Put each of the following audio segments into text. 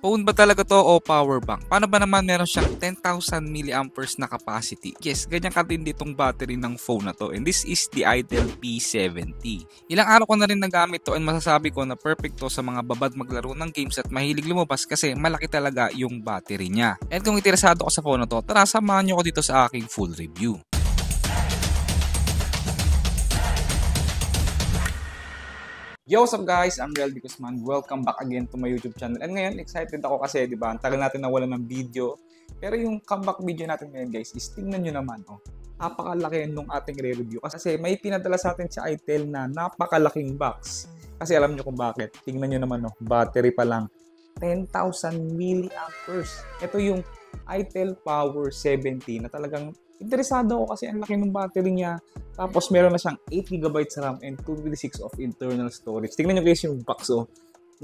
Phone ba talaga to o power bank? Paano ba naman meron siyang 10,000 milliamperes na capacity? Yes, ganyan katindi itong battery ng phone na to. And this is the Itel P70. Ilang araw ko na rin nagamit to and masasabi ko na perfect to sa mga babad maglaro ng games at mahilig lumabas kasi malaki talaga yung battery niya. And kung interesado ka sa phone na to, tara samahan nyo ko dito sa aking full review. Yo, what's up guys? I'm Relby Guzman. Welcome back again to my YouTube channel. And ngayon, excited ako kasi, di ba, ang tagal natin nawala ng video. Pero yung comeback video natin ngayon guys, is tingnan nyo naman, oh. Napakalaki nung ating re-review. Kasi may pinadala sa atin si Itel na napakalaking box. Kasi alam nyo kung bakit. Tingnan nyo naman, oh, battery pa lang. 10,000 milliamperes. Ito yung Itel Power 70 na talagang interesado ako kasi ang laki ng battery niya. Tapos meron na siyang 8GB RAM and 256 of internal storage. Tingnan nyo guys yung box, oh.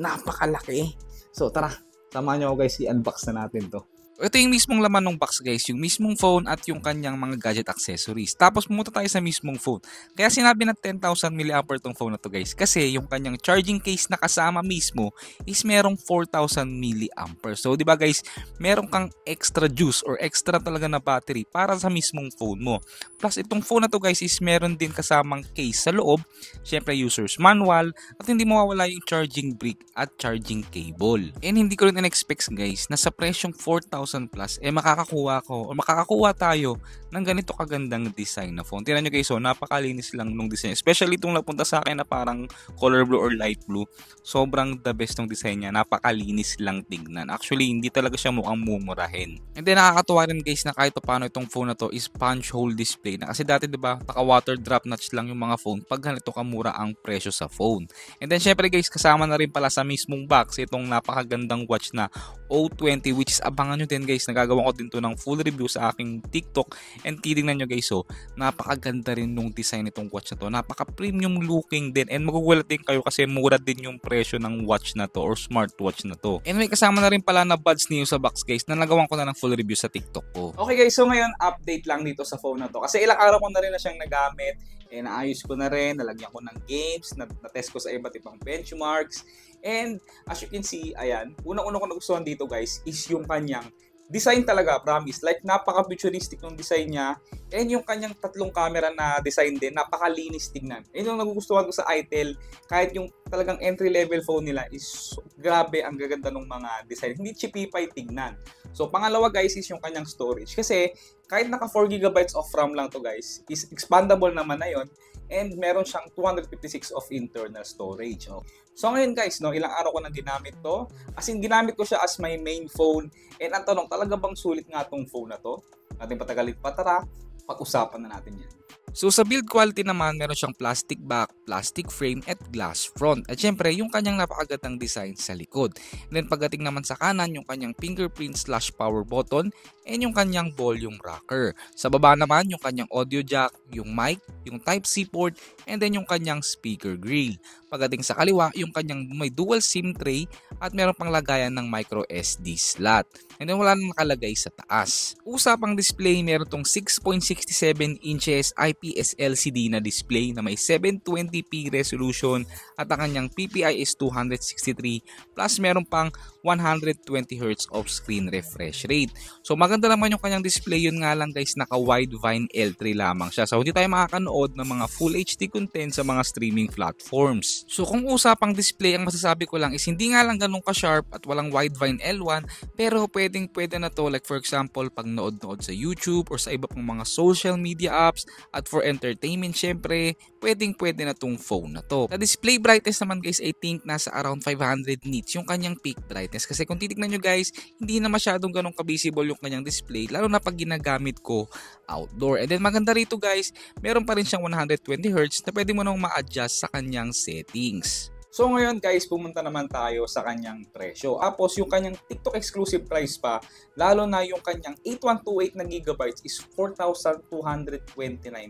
Napakalaki. So tara, samahan nyo ako guys, i-unbox na natin to. Ito yung mismong laman ng box guys, yung mismong phone at yung kanyang mga gadget accessories. Tapos pumunta tayo sa mismong phone. Kaya sinabi na 10,000 mAh tong phone na to guys. Kasi yung kanyang charging case na kasama mismo is merong 4,000 mAh. So di ba guys, meron kang extra juice or extra talaga na battery para sa mismong phone mo. Plus itong phone na to guys is meron din kasamang case sa loob. Syempre user's manual at hindi mawawala yung charging brick at charging cable. And hindi ko rin in-expect guys na sa presyong 4,000 plus makakakuha tayo ng ganito kagandang design na phone. Tingnan nyo guys, so napakalinis lang nung design, especially itong napunta sa akin na parang color blue or light blue. Sobrang the best ng design niya, napakalinis lang tignan. Actually hindi talaga siya mukhang mumurahin. And then nakakatuwa rin guys na kahit paano itong phone na to is punch hole display na, kasi dati diba naka water drop notch lang yung mga phone pag ganito kamura ang presyo sa phone. And then syempre guys, kasama na rin pala sa mismong box itong napakagandang watch na O20, which is abangan nyo din guys, nagagawa ko din to ng full review sa aking TikTok. And titingnan nyo guys, so napakaganda rin nung design nitong watch na to, napaka premium looking din, and magugulat din kayo kasi mura din yung presyo ng watch na to or smartwatch na to. And may kasama na rin pala na buds niyo sa box guys na nagawan ko na ng full review sa TikTok ko. Okay guys, so ngayon update lang dito sa phone na to kasi ilang araw ko na rin na siyang nagamit. Naayos ko na rin, nalagyan ko ng games, na-test ko sa iba't ibang benchmarks. And as you can see, ayan, unang-una ko nagustuhan dito guys is yung kanyang design talaga, promise. Like, napaka-futuristic ng design niya. And yung kanyang tatlong camera na design din, napakalinis tignan. And yung nagugustuhan ko sa Itel, kahit yung talagang entry-level phone nila is grabe, ang gaganda ng mga design. Hindi cheapy tignan. So, pangalawa guys is yung kanyang storage. Kasi, kahit naka 4GB of RAM lang to guys, is expandable naman na yun. And meron siyang 256 of internal storage. Oh. So ngayon guys, no, ilang araw ko nang ginamit to. As in, ginamit ko siya as my main phone. And ang tanong, talaga bang sulit nga tong phone na to? Natin patagalin pa, tara, pag-usapan na natin yan. So sa build quality naman, meron siyang plastic back, plastic frame at glass front. At syempre, yung kanyang napakagandang design sa likod. And then pagdating naman sa kanan, yung kanyang fingerprint / power button and yung kanyang volume rocker. Sa baba naman, yung kanyang audio jack, yung mic, yung Type-C port, and then yung kanyang speaker grill. Pagdating sa kaliwa, yung kanyang may dual SIM tray at meron pang lagayan ng micro SD slot. And then wala nang nakalagay sa taas. Usapang display, meron tong 6.67 inches IPS LCD na display na may 720p resolution at ang kanyang PPI is 263 plus meron pang 120Hz of screen refresh rate. So maganda naman yung kanyang display, yun nga lang guys, naka Widevine L3 lamang siya. So hindi tayo makakanood ng mga Full HD content sa mga streaming platforms. So kung usapang display, ang masasabi ko lang is hindi nga lang ganun ka-sharp at walang Widevine L1, pero pwede na to, like for example, pag nood-nood sa YouTube or sa iba pang mga social media apps, at for entertainment syempre, pwede na tong phone na to. Sa display brightness naman guys, I think nasa around 500 nits yung kanyang peak brightness. Kasi kung titignan nyo guys, hindi na masyadong ganun ka-visible yung kanyang display, lalo na pag ginagamit ko outdoor. And then maganda rito guys, meron pa rin siyang 120Hz na pwede mo nang ma-adjust sa kanyang settings. So ngayon guys, pumunta naman tayo sa kanyang presyo. Tapos yung kanyang TikTok exclusive price pa, lalo na yung kanyang 8128 na gigabytes is 4,229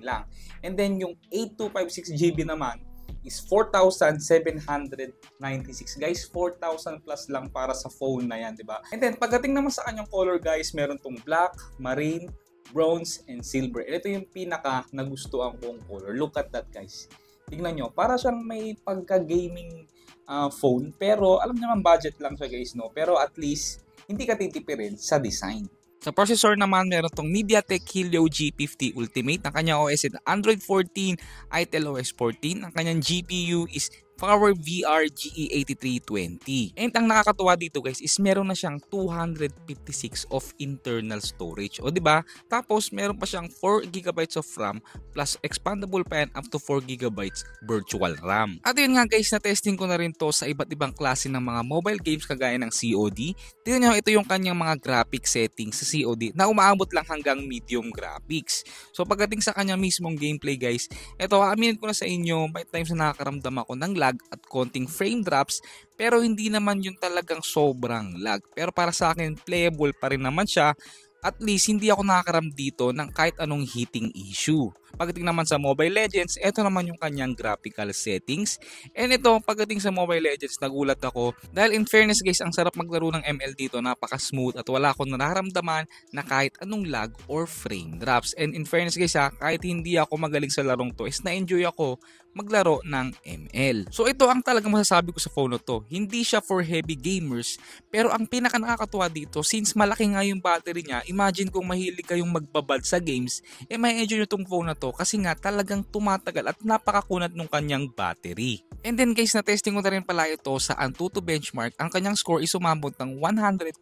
lang. And then yung 8256GB naman is 4,796. Guys, 4,000 plus lang para sa phone na yan, di ba? And then pagdating naman sa kanyang color guys, meron tong black, marine, bronze, and silver. Ito yung pinaka nagustuhan kong color. Look at that guys. Tingnan nyo, para siyang may pagka-gaming phone. Pero alam naman budget lang siya guys, no? Pero at least hindi ka titipirin sa design. Sa processor naman, meron tong MediaTek Helio G50 Ultimate. Ang kanyang OS is Android 14, Intel OS 14. Ang kanyang GPU is PowerVR GE8320. And ang nakakatuwa dito guys is meron na siyang 256 of internal storage. O diba? Tapos meron pa siyang 4GB of RAM plus expandable pa yan up to 4GB virtual RAM. At yun nga guys, na-testing ko na rin to sa iba't ibang klase ng mga mobile games kagaya ng COD. Tingnan nyo, ito yung kanyang mga graphic settings sa COD na umaabot lang hanggang medium graphics. So pagdating sa kanyang mismong gameplay guys, ito aaminin ko na sa inyo, may times na nakakaramdam ako ng lag at konting frame drops, pero hindi naman yung talagang sobrang lag. Pero para sa akin, playable pa rin naman siya. At least hindi ako nakakaram dito ng kahit anong heating issue. Pagdating naman sa Mobile Legends, ito naman yung kanyang graphical settings. And ito, pagdating sa Mobile Legends, nagulat ako. Dahil in fairness guys, ang sarap maglaro ng ML dito, napaka-smooth at wala akong nararamdaman na kahit anong lag or frame drops. And in fairness guys kahit hindi ako magaling sa larong to, is na-enjoy ako maglaro ng ML. So ito ang talagang masasabi ko sa phone na to. Hindi siya for heavy gamers, pero ang pinaka nakakatuwa dito, since malaki nga yung battery niya, imagine kung mahilig kayong magbabad sa games, may enjoy nyo tong phone na to kasi nga talagang tumatagal at napakakunat nung kanyang battery. And then guys, na-testing ko na rin pala ito sa Antutu benchmark. Ang kanyang score is umabot ng 150,000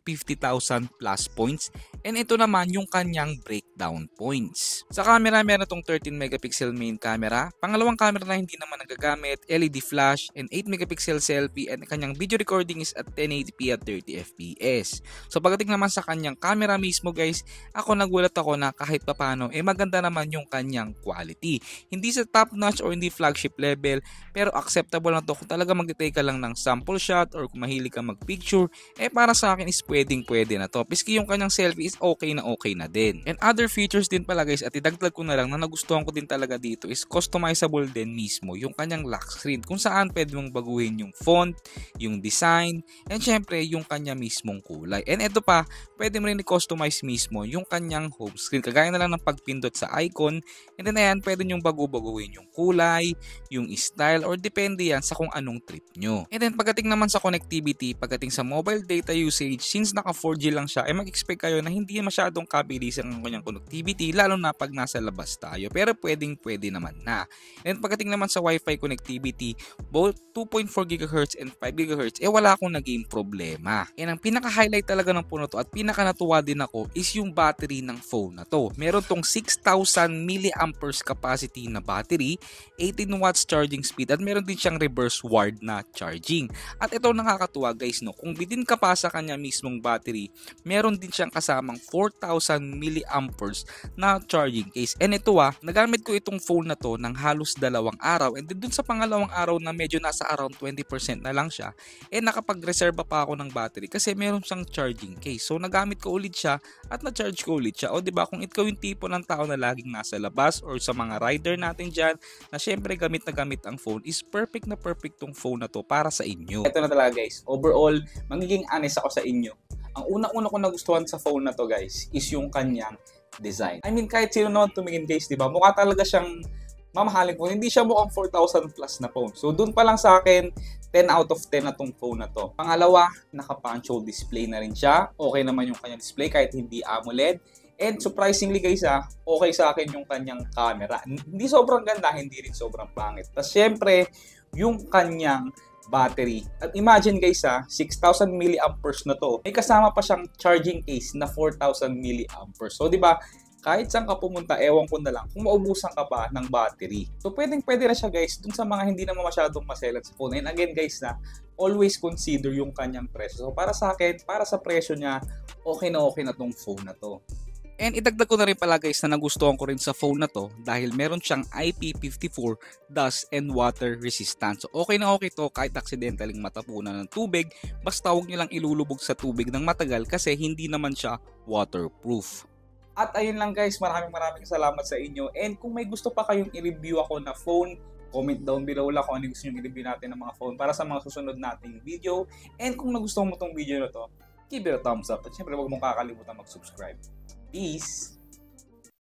plus points. And ito naman yung kanyang breakdown points. Sa camera, meron itong 13 megapixel main camera. Pangalawang camera na hindi naman nagagamit, LED flash, and 8 megapixel selfie, and kanyang video recording is at 1080p at 30 fps. So pagdating naman sa kanyang camera mismo guys, ako nagulat ako na kahit papano, maganda naman yung kanyang quality. Hindi sa top notch or hindi flagship level, pero acceptable na to kung talaga magte-take ka lang ng sample shot or kung mahilig ka mag-picture, para sa akin is pwede na to. Piski yung kanyang selfie is okay na din. And other features din pala guys, at idagdag ko na lang na nagustuhan ko din talaga dito is customizable din mismo yung kanyang lock screen kung saan pwede mong baguhin yung font, yung design, and syempre yung kanya mismong kulay. And ito pa, pwede mo rin i-customize mismo yung kanyang home screen kagaya na lang ng pagpindot sa icon, and then ayan, pwede nyong baguhin yung kulay, yung style, or depende yan sa kung anong trip nyo. And then pagdating naman sa connectivity, pagdating sa mobile data usage, since naka 4G lang siya, mag-expect kayo na hindi masyadong kabilis ang kanyang connectivity, lalo na pag nasa labas tayo, pero pwede naman na. And pagdating naman sa Wi-Fi connectivity, both 2.4 GHz and 5 GHz, wala akong naging problema. And ang pinaka-highlight talaga ng phone na to at pinaka-natuwa din ako is yung battery ng phone na to. Meron tong 6,000 mAh capacity na battery, 18 watts charging speed, at meron din siyang reverse wired na charging. At ito nakakatuwa guys, no, kung bidin ka pa sa kanya mismong battery, meron din siyang kasamang 4,000 mAh na charging case. And ito nagamit ko itong phone na to ng halos 2 araw, and dun sa pangalawang araw na medyo nasa around 20% na lang siya, nakapag-reserve pa ako ng battery kasi meron siyang charging case. So nagamit ko ulit siya at na-charge ko ulit siya. O diba, kung ikaw yung tipo ng tao na laging nasa labas or sa mga rider natin dyan na syempre gamit na gamit ang phone, is perfect na perfect tong phone na to para sa inyo. Ito na talaga guys, overall, magiging honest ako sa inyo. Ang una-una ko nagustuhan sa phone na to guys is yung kanyang design. I mean, kahit sino naman tumingin guys, diba, mukha talaga siyang mamahalin phone. Hindi siya mukhang 4,000 plus na phone. So, dun pa lang sa akin, 10 out of 10 na tong phone na to. Pangalawa, naka-punch hole display na rin siya. Okay naman yung kanyang display kahit hindi AMOLED. And surprisingly guys okay sa akin yung kanyang camera. Hindi sobrang ganda, hindi rin sobrang pangit. Tapos syempre, yung kanyang battery. At imagine guys 6,000 mAh na to. May kasama pa siyang charging case na 4,000 mAh. So, di ba? Kahit saan ka pumunta, ewan ko na lang kung maubusan ka pa ng battery. So, pwede na siya guys dun sa mga hindi naman masyadong maselan sa phone. And again guys always consider yung kanyang presyo. So, para sa akin, para sa presyo niya, okay na tong phone na to. And idagdag ko na rin pala guys na nagustuhan ko rin sa phone na to dahil meron siyang IP54 dust and water resistance. So okay na okay to kahit accidentaling matapunan ng tubig, basta huwag nyo lang ilulubog sa tubig ng matagal kasi hindi naman siya waterproof. At ayun lang guys, maraming salamat sa inyo. And kung may gusto pa kayong i-review ako na phone, comment down below lang kung ano gusto nyo i-review natin ng mga phone para sa mga susunod nating video. And kung nagustuhan mo tong video na to, give it a thumbs up. At syempre huwag mong kakalimutan mag-subscribe. Peace!